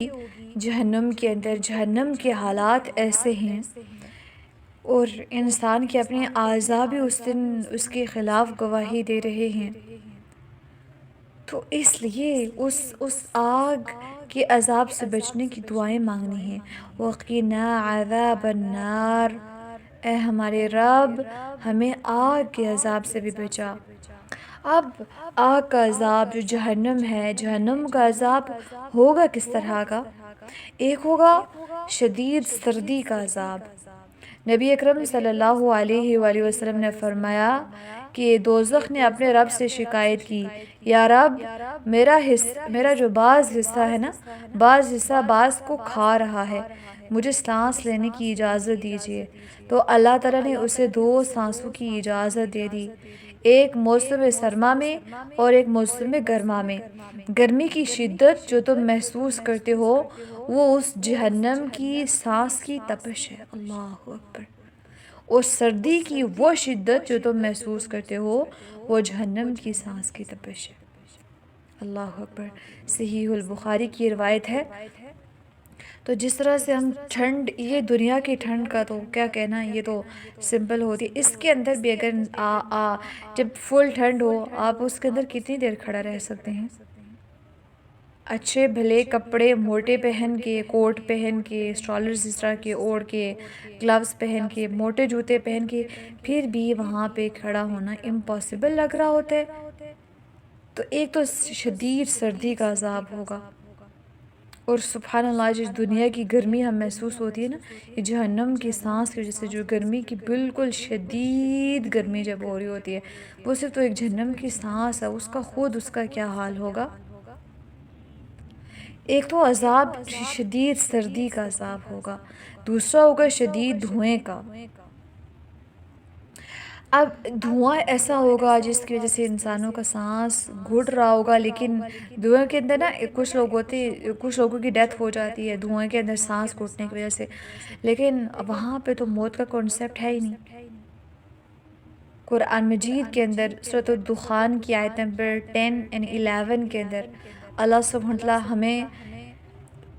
جہنم کے اندر جہنم کے حالات ایسے ہیں، اور انسان کے اپنے اعضاء بھی اس دن اس کے خلاف گواہی دے رہے ہیں۔ تو اس لیے اس آگ کے عذاب سے بچنے کی دعائیں مانگنی ہیں۔ وَقِنَا عَذَابَ النَّارِ، اے ہمارے رب ہمیں آگ کے عذاب سے بھی بچا۔ اب آگ کا عذاب جو جہنم ہے، جہنم کا عذاب ہوگا کس طرح کا؟ ایک ہوگا شدید سردی کا عذاب۔ نبی اکرم صلی اللہ علیہ وآلہ وسلم نے فرمایا کہ دوزخ نے اپنے رب سے شکایت کی، یا رب میرا جو بعض حصہ ہے نا، بعض حصہ بعض کو کھا رہا ہے، مجھے سانس لینے کی اجازت دیجیے۔ تو اللہ تعالیٰ نے اسے 2 سانسوں کی اجازت دے دی، ایک موسم سرما میں اور ایک موسم گرما میں۔ گرمی کی شدت جو تم محسوس کرتے ہو وہ اس جہنم کی سانس کی تپش ہے، اللہ اکبر۔ اور سردی کی وہ شدت جو تم محسوس کرتے ہو وہ جہنم کی سانس کی تپش ہے، اللہ اکبر۔ صحیح البخاری کی روایت ہے۔ تو جس طرح سے ہم ٹھنڈ، یہ دنیا کی ٹھنڈ کا تو کیا کہنا، یہ تو سمپل ہوتی ہے، اس کے اندر بھی اگر جب فل ٹھنڈ ہو آپ اس کے اندر کتنی دیر کھڑا رہ سکتے ہیں؟ اچھے بھلے کپڑے موٹے پہن کے، کوٹ پہن کے، اسٹرالرز اس طرح کے اوڑھ کے، گلوز پہن کے، موٹے جوتے پہن کے، پھر بھی وہاں پہ کھڑا ہونا امپاسبل لگ رہا ہوتا ہے۔ تو ایک تو شدید سردی کا عذاب ہوگا، اور سبحان اللہ جس دنیا کی گرمی ہم محسوس ہوتی ہے نا، یہ جہنم کی سانس کی وجہ سے جو گرمی کی بالکل شدید گرمی جب ہو رہی ہوتی ہے، وہ صرف تو ایک جہنم کی سانس ہے، اس کا خود اس کا کیا حال ہوگا۔ ایک تو عذاب شدید سردی کا عذاب ہوگا، دوسرا ہوگا شدید دھوئیں کا۔ اب دھواں ایسا ہوگا جس کی وجہ سے انسانوں کا سانس گھٹ رہا ہوگا، لیکن دھوئیں کے اندر نا کچھ لوگوں کی ڈیتھ ہو جاتی ہے دھوئیں کے اندر سانس گھٹنے کی وجہ سے، لیکن وہاں پہ تو موت کا کانسیپٹ ہے ہی نہیں۔ قرآن مجید کے اندر سورۃ الدخان کی آیت نمبر 10 اور 11 کے اندر اللہ سبحانہ وتعالیٰ ہمیں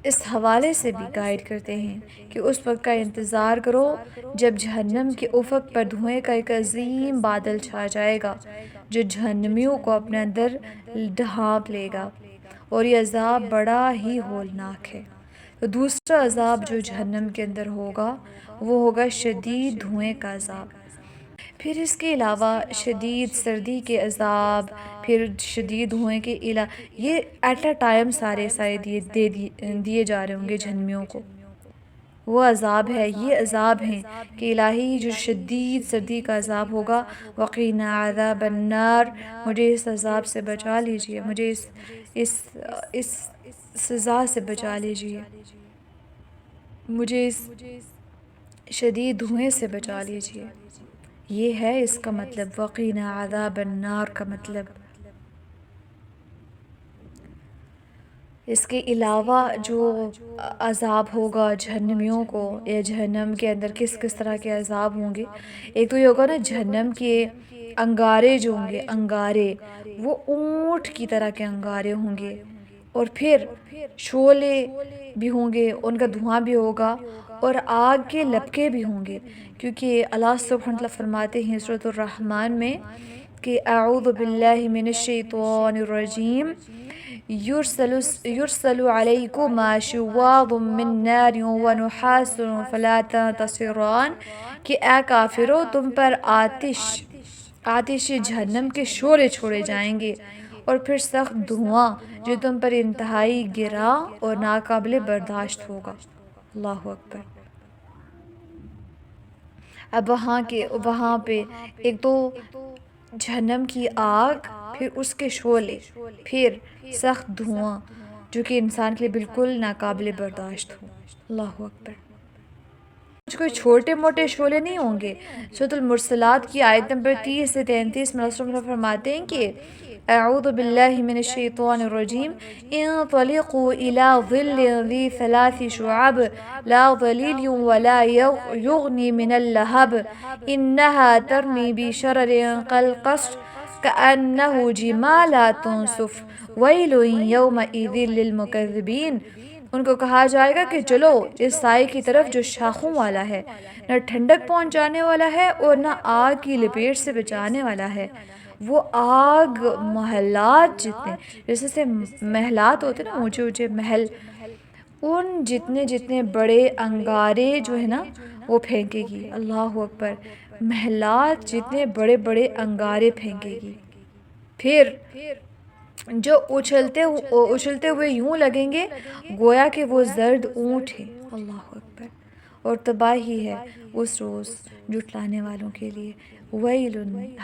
اس حوالے سے بھی گائیڈ کرتے ہیں کہ اس وقت کا انتظار کرو جب جہنم کے افق پر دھوئیں کا ایک عظیم بادل چھا جائے گا جو جہنمیوں کو اپنے اندر ڈھانپ لے گا، اور یہ عذاب بڑا ہی ہولناک ہے۔ تو دوسرا عذاب جو جہنم کے اندر ہوگا وہ ہوگا شدید دھوئیں کا عذاب۔ پھر اس کے علاوہ شدید سردی کے عذاب، پھر شدید دھوئیں کے علاوہ یہ ایٹ اے ٹائم سارے دیے جا رہے ہوں گے جہنمیوں کو۔ وہ عذاب ہے، یہ عذاب ہیں کہ الہی جو شدید سردی کا عذاب ہوگا، وقینا عذاب النار، مجھے اس عذاب سے بچا لیجیے، مجھے اس سزا سے بچا لیجیے، مجھے اس شدید دھوئیں سے بچا لیجیے۔ یہ ہے اس کا مطلب، وقینا عذاب النار کا مطلب۔ اس کے علاوہ جو عذاب ہوگا جہنمیوں کو، یا جہنم کے اندر کس کس طرح کے عذاب ہوں گے، ایک تو یہ ہوگا نا جہنم کے انگارے جو ہوں گے، انگارے وہ اونٹ کی طرح کے انگارے ہوں گے، اور پھر شعلے بھی ہوں گے، ان کا دھواں بھی ہوگا، اور آگ کے لپکے بھی ہوں گے، کیونکہ اللہ سبحانہ وتعالیٰ فرماتے ہیں سورۃ الرحمن میں کہ اعوذ باللہ من الشیطان الرجیم یرسل علیکم شواظ من نار ونحاس فلا تنتصران، کہ اے کافرو تم پر آتش جہنم کے شعلے چھوڑے جائیں گے، اور پھر سخت دھواں جو تم پر انتہائی گرا اور ناقابل برداشت ہوگا، اللہ اکبر۔ اب وہاں پہ ایک تو جہنم کی آگ، پھر اس کے شعلے، پھر سخت دھواں جو کہ انسان کے لیے بالکل ناقابل برداشت ہو، اللہ اکبر۔ کوئی چھوٹے موٹے شعلے نہیں ہوں گے۔ سورۃ المرسلات کی آیت نمبر 30 سے 33 میں اللہ فرماتے ہیں کہ اعوذ باللہ من الشیطان الرجیم انطلقوا الى ظل ذی 3 شعب لا ظلیل ولا یغنی من اللہب انها ترمی بشرر کالقصر کأنه جمالات صفر ویل یومئذ للمکذبین۔ ان کو کہا جائے گا کہ چلو اس سائے کی طرف جو شاخوں والا ہے، نہ ٹھنڈک پہنچانے والا ہے اور نہ آگ کی لپیٹ سے بچانے والا ہے۔ وہ آگ محلات جتنے، جیسے سے محلات ہوتے نا، اونچے اونچے محل، ان جتنے جتنے بڑے انگارے جو ہے نا وہ پھینکے گی۔ اللہ اکبر، محلات جتنے بڑے بڑے انگارے پھینکے گی، پھر جو اچھلتے ہوئے یوں لگیں گے گویا کہ وہ زرد اونٹ ہے۔ اللہ اکبر، اور تباہی ہے اس روز جھٹلانے والوں کے لیے، ویل،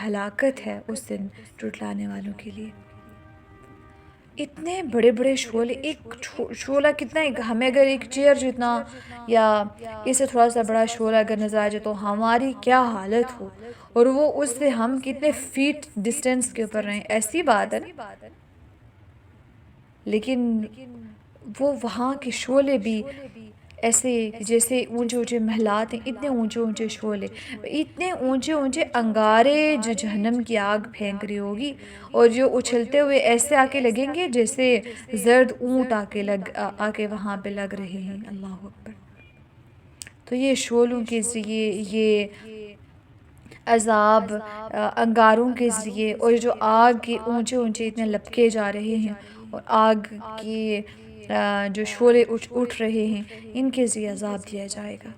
ہلاکت ہے اس دن جھٹلانے والوں کے لیے۔ اتنے بڑے بڑے شعلے، ایک شعلہ کتنا، ہمیں اگر ایک چیئر جتنا یا اس سے تھوڑا سا بڑا شعلہ اگر نظر آ جائے تو ہماری کیا حالت ہو، اور وہ اس سے ہم کتنے فیٹ ڈسٹینس کے اوپر رہیں، ایسی بات ہے نا۔ لیکن وہ وہاں کے شعلے بھی ایسے جیسے اونچے اونچے محلات ہیں، اتنے اونچے اونچے شعلے، اتنے اونچے اونچے انگارے جو جہنم کی آگ پھینک رہی ہوگی، اور جو اچھلتے ہوئے ایسے آ کے لگیں گے جیسے زرد اونٹ آ کے وہاں پہ لگ رہے ہیں۔ اللہ اکبر، تو یہ شعلوں کے ذریعے، یہ عذاب انگاروں کے ذریعے، اور جو آگ کے اونچے اونچے اتنے لپکے جا رہے ہیں، اور آگ کے جو شعلے اٹھ رہے ہیں، ان کے ذریعے عذاب دیا جائے گا۔